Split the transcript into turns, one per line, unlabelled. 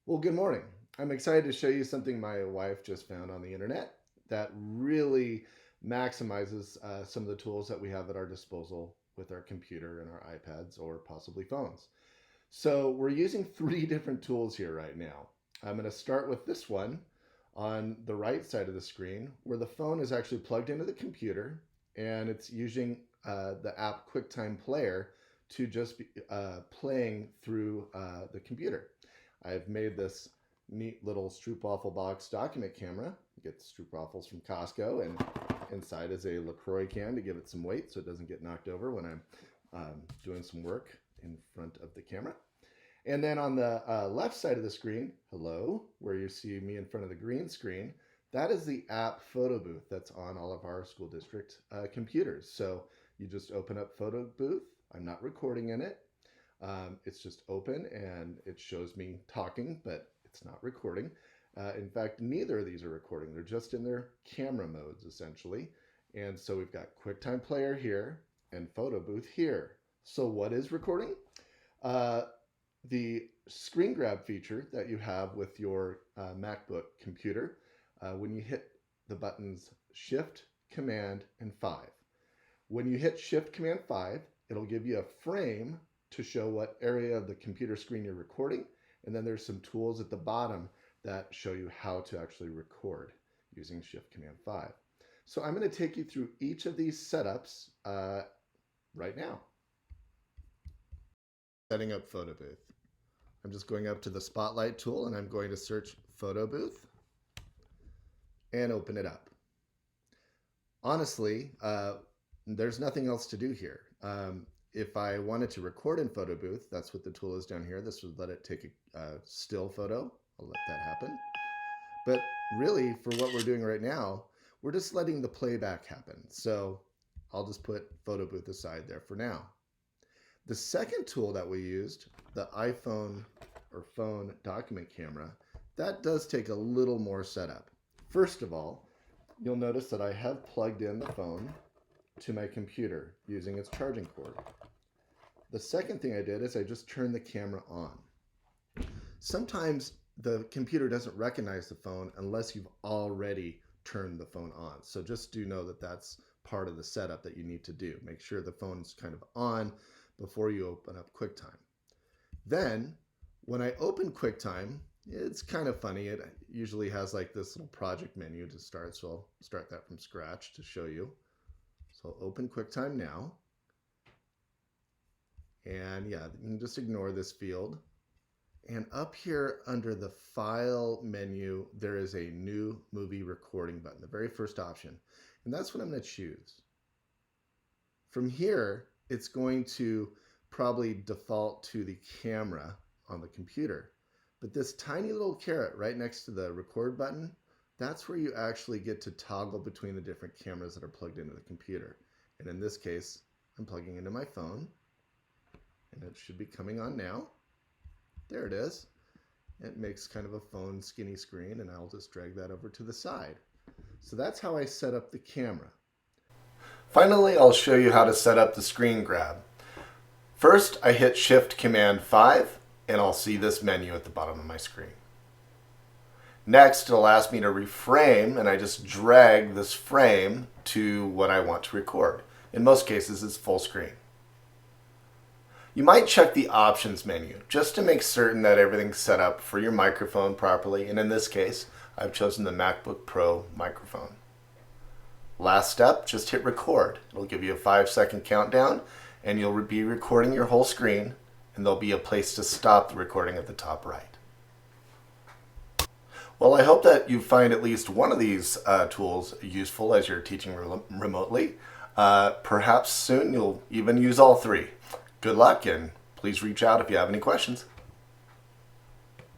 Well, good morning. I'm excited to show you something my wife just found on the internet that really maximizes some of the tools that we have at our disposal with our computer and our iPads or possibly phones. So we're using three different tools here right now. I'm going to start with this one on the right side of the screen where the phone is actually plugged into the computer and it's using the app QuickTime Player to just be playing through the computer. I've made this neat little stroopwafel box document camera. You get the stroopwafels from Costco, and inside is a LaCroix can to give it some weight so it doesn't get knocked over when I'm doing some work in front of the camera. And then on the left side of the screen, hello, where you see me in front of the green screen, that is the app Photobooth that's on all of our school district computers. So you just open up Photobooth. I'm not recording in it. It's just open and it shows me talking, but it's not recording. In fact, neither of these are recording. They're just in their camera modes, essentially. And so we've got QuickTime Player here and Photobooth here. So what is recording? The Screengrab feature that you have with your MacBook computer, when you hit the buttons Shift, Command, and 5. When you hit Shift, Command, 5, it'll give you a frame to show what area of the computer screen you're recording. And then there's some tools at the bottom that show you how to actually record using Shift Command 5. So I'm going to take you through each of these setups right now. Setting up Photobooth. I'm just going up to the Spotlight tool and I'm going to search Photobooth and open it up. Honestly, there's nothing else to do here. If I wanted to record in Photobooth, that's what the tool is down here. This would let it take a still photo. I'll let that happen. But really, for what we're doing right now, we're just letting the playback happen. So I'll just put Photobooth aside there for now. The second tool that we used, the iPhone or phone document camera, that does take a little more setup. First of all, you'll notice that I have plugged in the phone to my computer using its charging cord. The second thing I did is I just turned the camera on. Sometimes the computer doesn't recognize the phone unless you've already turned the phone on. So just do know that that's part of the setup that you need to do. Make sure the phone's kind of on before you open up QuickTime. Then when I open QuickTime, it's kind of funny. It usually has like this little project menu to start. So I'll start that from scratch to show you. So I'll open QuickTime now. And yeah, you can just ignore this field. And up here under the File menu, there is a New Movie Recording button, the very first option. And that's what I'm going to choose. From here, it's going to probably default to the camera on the computer. But this tiny little caret right next to the record button, that's where you actually get to toggle between the different cameras that are plugged into the computer. And in this case, I'm plugging into my phone. And it should be coming on now. There it is. It makes kind of a phone skinny screen, and I'll just drag that over to the side. So that's how I set up the camera. Finally, I'll show you how to set up the Screengrab. First, I hit Shift Command 5, and I'll see this menu at the bottom of my screen. Next, it'll ask me to reframe, and I just drag this frame to what I want to record. In most cases, it's full screen. You might check the options menu just to make certain that everything's set up for your microphone properly, and in this case, I've chosen the MacBook Pro microphone. Last step, just hit record. It'll give you a 5-second countdown, and you'll be recording your whole screen, and there'll be a place to stop the recording at the top right. Well, I hope that you find at least one of these tools useful as you're teaching remotely. Perhaps soon you'll even use all three. Good luck, and please reach out if you have any questions.